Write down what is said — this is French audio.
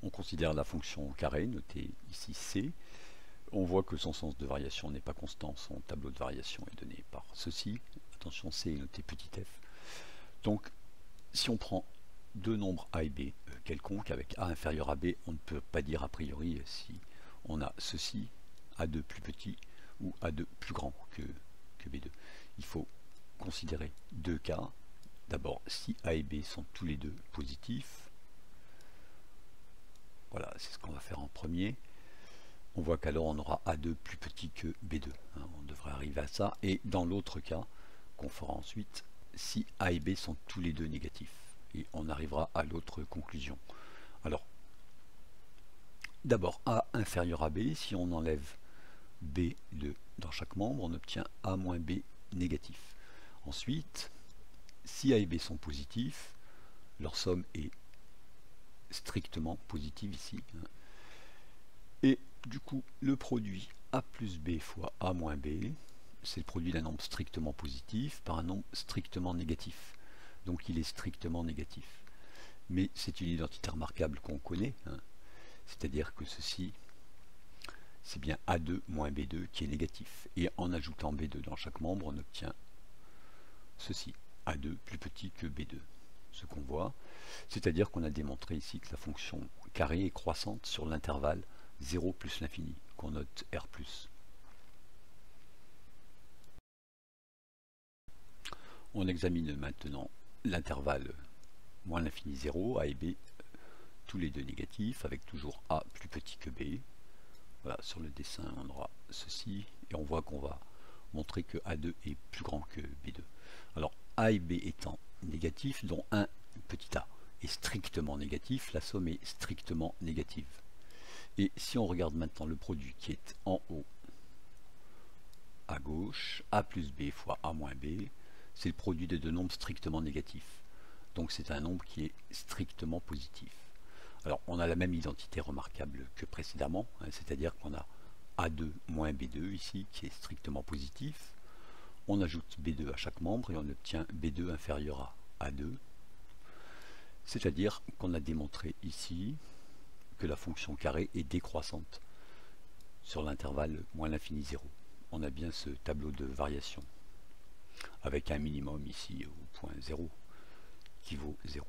On considère la fonction carré, notée ici C. On voit que son sens de variation n'est pas constant, son tableau de variation est donné par ceci. Attention, C est noté petit f. Donc, si on prend deux nombres A et B quelconques, avec A inférieur à B, on ne peut pas dire a priori si on a ceci, A2 plus petit, ou A2 plus grand que B2. Il faut considérer deux cas. D'abord, si A et B sont tous les deux positifs, voilà, c'est ce qu'on va faire en premier. On voit qu'alors on aura A2 plus petit que B2. Hein, on devrait arriver à ça. Et dans l'autre cas, qu'on fera ensuite, si A et B sont tous les deux négatifs. Et on arrivera à l'autre conclusion. Alors, d'abord, A inférieur à B, si on enlève B dans chaque membre, on obtient A moins B négatif. Ensuite, si A et B sont positifs, leur somme est strictement positive ici. Hein. Et du coup, le produit A plus B fois A moins B, c'est le produit d'un nombre strictement positif par un nombre strictement négatif. Donc il est strictement négatif. Mais c'est une identité remarquable qu'on connaît. Hein. C'est-à-dire que ceci, c'est bien A2 moins B2 qui est négatif. Et en ajoutant B2 dans chaque membre, on obtient ceci, A2 plus petit que B2. Ce qu'on voit, c'est-à-dire qu'on a démontré ici que la fonction carré est croissante sur l'intervalle 0 plus l'infini, qu'on note R+. On examine maintenant l'intervalle moins l'infini 0, A et B, tous les deux négatifs, avec toujours A plus petit que B. Voilà, sur le dessin, on aura ceci, et on voit qu'on va montrer que A2 est plus grand que B2. Alors, A et B étant négatifs, dont un petit a est strictement négatif, la somme est strictement négative. Et si on regarde maintenant le produit qui est en haut à gauche, A plus B fois A moins B, c'est le produit des deux nombres strictement négatifs. Donc c'est un nombre qui est strictement positif. Alors on a la même identité remarquable que précédemment, hein, c'est-à-dire qu'on a A2 moins B2 ici qui est strictement positif. On ajoute B2 à chaque membre et on obtient B2 inférieur à A2. C'est-à-dire qu'on a démontré ici que la fonction carré est décroissante sur l'intervalle moins l'infini 0. On a bien ce tableau de variation avec un minimum ici au point 0 qui vaut 0.